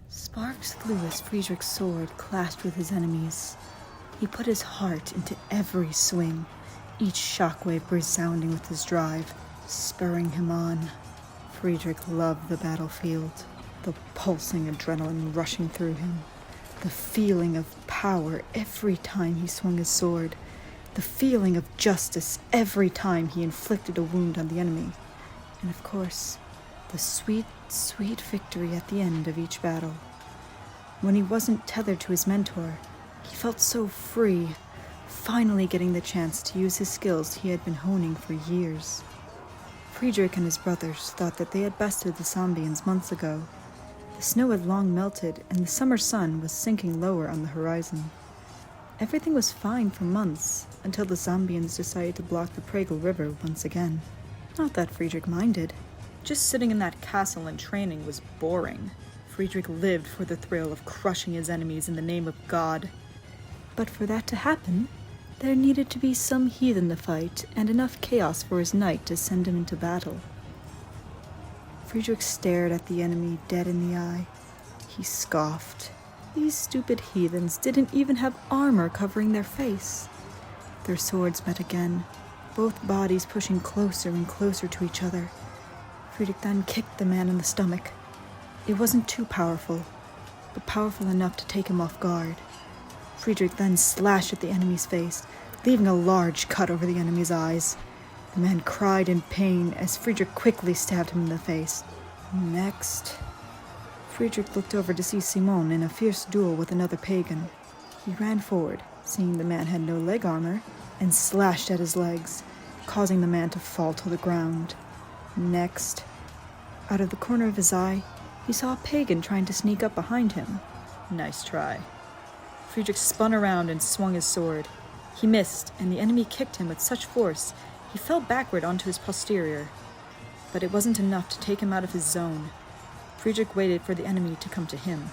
Sparks flew as Friedrich's sword clashed with his enemy's. He put his heart into every swing, each shockwave resounding with his drive, spurring him on. Friedrich loved the battlefield, the pulsing adrenaline rushing through him, the feeling of power every time he swung his sword, the feeling of justice every time he inflicted a wound on the enemy, and of course, the sweet, sweet victory at the end of each battle. When he wasn't tethered to his mentor, he felt so free, finally getting the chance to use his skills he had been honing for years. Friedrich and his brothers thought that they had bested the Zambians months ago. The snow had long melted, and the summer sun was sinking lower on the horizon. Everything was fine for months, until the Zambians decided to block the Pregel River once again. Not that Friedrich minded. Just sitting in that castle and training was boring. Friedrich lived for the thrill of crushing his enemies in the name of God. But for that to happen, there needed to be some heathen to fight, and enough chaos for his knight to send him into battle. Friedrich stared at the enemy dead in the eye. He scoffed. These stupid heathens didn't even have armor covering their face. Their swords met again, both bodies pushing closer and closer to each other. Friedrich then kicked the man in the stomach. It wasn't too powerful, but powerful enough to take him off guard. Friedrich then slashed at the enemy's face, leaving a large cut over the enemy's eyes. The man cried in pain as Friedrich quickly stabbed him in the face. Next, Friedrich looked over to see Simon in a fierce duel with another pagan. He ran forward, seeing the man had no leg armor, and slashed at his legs, causing the man to fall to the ground. Next, out of the corner of his eye, he saw a pagan trying to sneak up behind him. Nice try. Friedrich spun around and swung his sword. He missed, and the enemy kicked him with such force, he fell backward onto his posterior. But it wasn't enough to take him out of his zone. Friedrich waited for the enemy to come to him.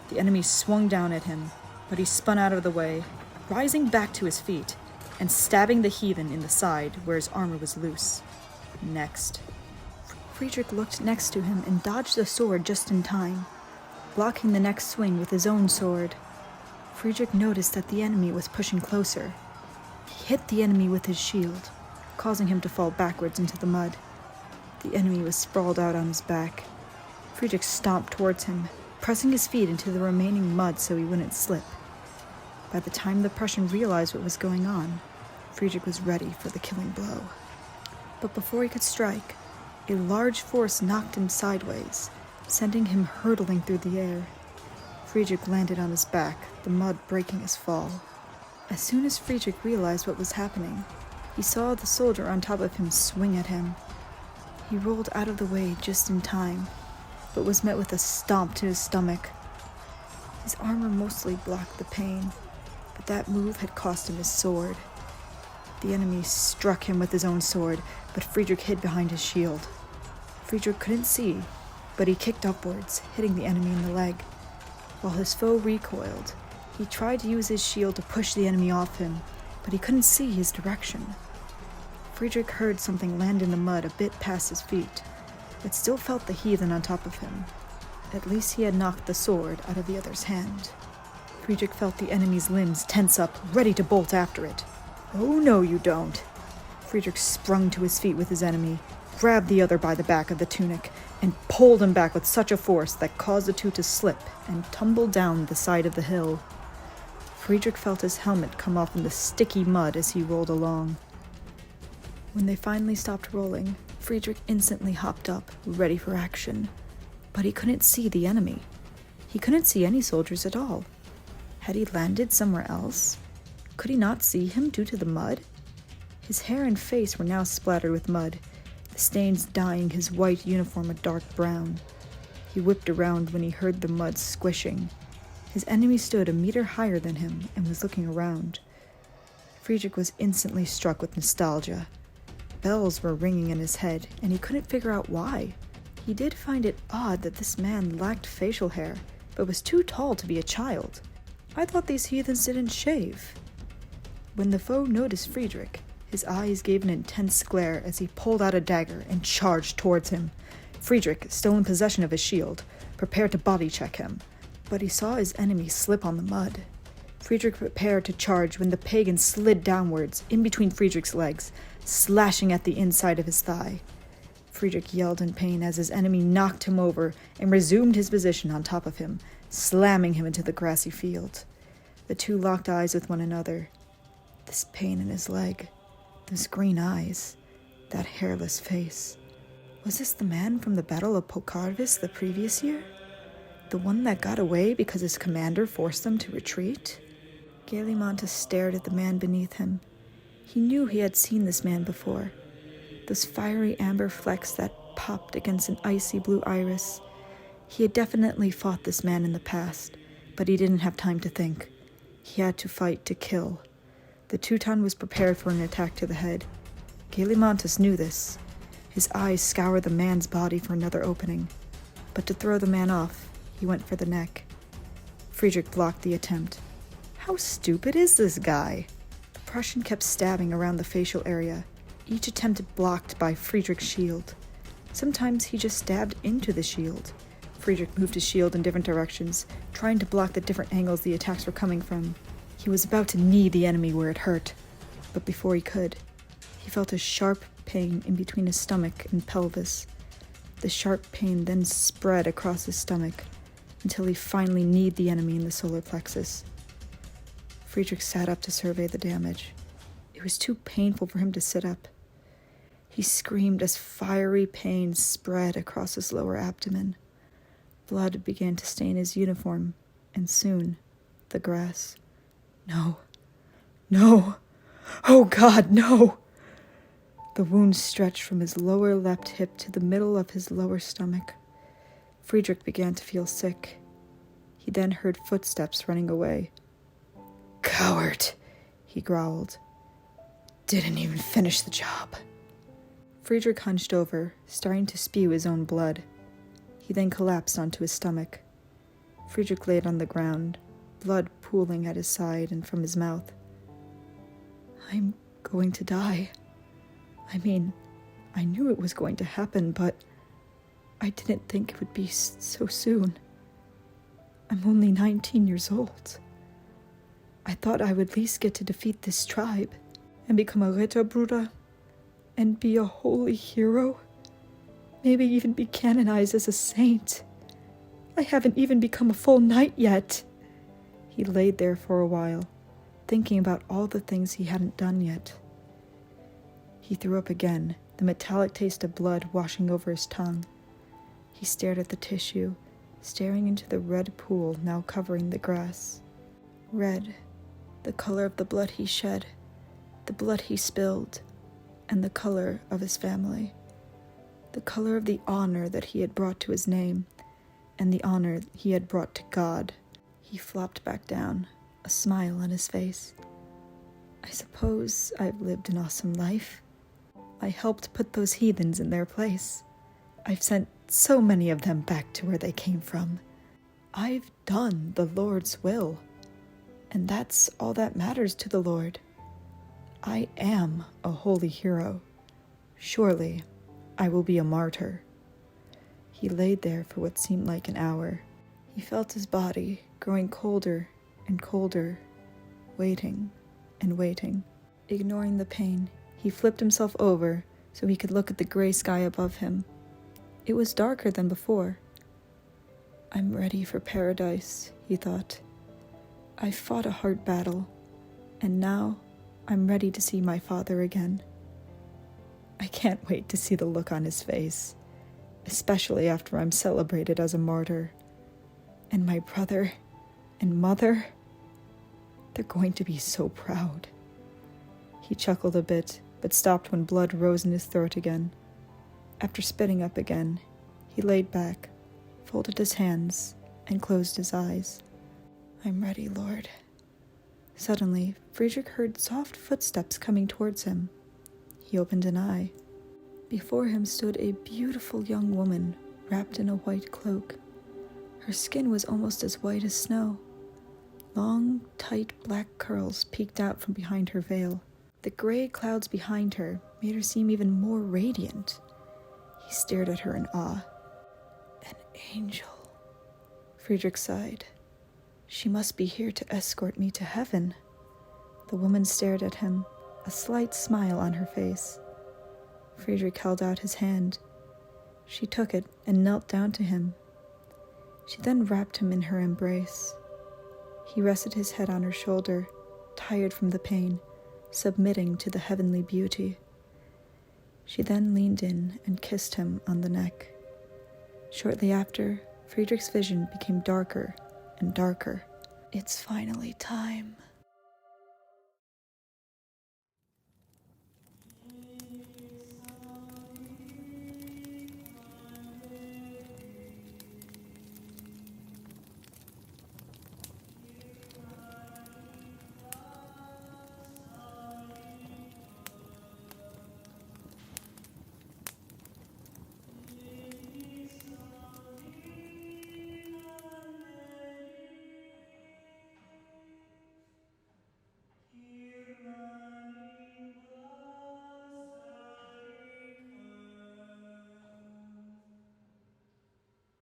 The enemy swung down at him, but he spun out of the way, rising back to his feet, and stabbing the heathen in the side where his armor was loose. Next, Friedrich looked next to him and dodged the sword just in time, blocking the next swing with his own sword. Friedrich noticed that the enemy was pushing closer. He hit the enemy with his shield, causing him to fall backwards into the mud. The enemy was sprawled out on his back. Friedrich stomped towards him, pressing his feet into the remaining mud so he wouldn't slip. By the time the Prussian realized what was going on, Friedrich was ready for the killing blow. But before he could strike, a large force knocked him sideways, sending him hurtling through the air. Friedrich landed on his back, the mud breaking his fall. As soon as Friedrich realized what was happening, he saw the soldier on top of him swing at him. He rolled out of the way just in time, but was met with a stomp to his stomach. His armor mostly blocked the pain, but that move had cost him his sword. The enemy struck him with his own sword, but Friedrich hid behind his shield. Friedrich couldn't see, but he kicked upwards, hitting the enemy in the leg. While his foe recoiled, he tried to use his shield to push the enemy off him, but he couldn't see his direction. Friedrich heard something land in the mud a bit past his feet, but still felt the heathen on top of him. At least he had knocked the sword out of the other's hand. Friedrich felt the enemy's limbs tense up, ready to bolt after it. "Oh, no, you don't." Friedrich sprung to his feet with his enemy, grabbed the other by the back of the tunic, and pulled him back with such a force that caused the two to slip and tumble down the side of the hill. Friedrich felt his helmet come off in the sticky mud as he rolled along. When they finally stopped rolling, Friedrich instantly hopped up, ready for action. But he couldn't see the enemy. He couldn't see any soldiers at all. Had he landed somewhere else? Could he not see him due to the mud? His hair and face were now splattered with mud, the stains dyeing his white uniform a dark brown. He whipped around when he heard the mud squishing. His enemy stood a meter higher than him and was looking around. Friedrich was instantly struck with nostalgia. Bells were ringing in his head, and he couldn't figure out why. He did find it odd that this man lacked facial hair, but was too tall to be a child. I thought these heathens didn't shave. When the foe noticed Friedrich, his eyes gave an intense glare as he pulled out a dagger and charged towards him. Friedrich, still in possession of his shield, prepared to body check him, but he saw his enemy slip on the mud. Friedrich prepared to charge when the pagan slid downwards, in between Friedrich's legs, slashing at the inside of his thigh. Friedrich yelled in pain as his enemy knocked him over and resumed his position on top of him, slamming him into the grassy field. The two locked eyes with one another. This pain in his leg, those green eyes, that hairless face. Was this the man from the Battle of Pokarvis the previous year? The one that got away because his commander forced them to retreat? Gailimantas stared at the man beneath him. He knew he had seen this man before. Those fiery amber flecks that popped against an icy blue iris. He had definitely fought this man in the past, but he didn't have time to think. He had to fight to kill. The Teuton was prepared for an attack to the head. Gailimantas knew this. His eyes scoured the man's body for another opening, but to throw the man off, he went for the neck. Friedrich blocked the attempt. How stupid is this guy? The Prussian kept stabbing around the facial area, each attempt blocked by Friedrich's shield. Sometimes he just stabbed into the shield. Friedrich moved his shield in different directions, trying to block the different angles the attacks were coming from. He was about to knee the enemy where it hurt, but before he could, he felt a sharp pain in between his stomach and pelvis. The sharp pain then spread across his stomach until he finally kneed the enemy in the solar plexus. Friedrich sat up to survey the damage. It was too painful for him to sit up. He screamed as fiery pain spread across his lower abdomen. Blood began to stain his uniform, and soon, the grass. No. No! Oh God, no! The wound stretched from his lower left hip to the middle of his lower stomach. Friedrich began to feel sick. He then heard footsteps running away. Coward, he growled. Didn't even finish the job. Friedrich hunched over, starting to spew his own blood. He then collapsed onto his stomach. Friedrich laid on the ground, blood pooling at his side and from his mouth. I'm going to die. I mean, I knew it was going to happen, but I didn't think it would be so soon. I'm only 19 years old. I thought I would at least get to defeat this tribe and become a Ritterbruder and be a holy hero. Maybe even be canonized as a saint. I haven't even become a full knight yet. He laid there for a while, thinking about all the things he hadn't done yet. He threw up again, the metallic taste of blood washing over his tongue. He stared at the tissue, staring into the red pool now covering the grass. Red, the color of the blood he shed, the blood he spilled, and the color of his family. The color of the honor that he had brought to his name, and the honor he had brought to God. He flopped back down, a smile on his face. I suppose I've lived an awesome life. I helped put those heathens in their place. I've sent so many of them back to where they came from. I've done the Lord's will, and that's all that matters to the Lord. I am a holy hero. Surely, I will be a martyr. He laid there for what seemed like an hour. He felt his body growing colder and colder, waiting and waiting. Ignoring the pain, he flipped himself over so he could look at the gray sky above him. It was darker than before. I'm ready for paradise, he thought. I fought a hard battle, and now I'm ready to see my father again. I can't wait to see the look on his face, especially after I'm celebrated as a martyr. And my brother and mother, they're going to be so proud. He chuckled a bit, but stopped when blood rose in his throat again. After spitting up again, he laid back, folded his hands, and closed his eyes. I'm ready, Lord. Suddenly, Friedrich heard soft footsteps coming towards him. He opened an eye. Before him stood a beautiful young woman, wrapped in a white cloak. Her skin was almost as white as snow. Long, tight black curls peeked out from behind her veil. The gray clouds behind her made her seem even more radiant. He stared at her in awe. An angel, Friedrich sighed. She must be here to escort me to heaven. The woman stared at him, a slight smile on her face. Friedrich held out his hand. She took it and knelt down to him. She then wrapped him in her embrace. He rested his head on her shoulder, tired from the pain, submitting to the heavenly beauty. She then leaned in and kissed him on the neck. Shortly after, Friedrich's vision became darker and darker. It's finally time,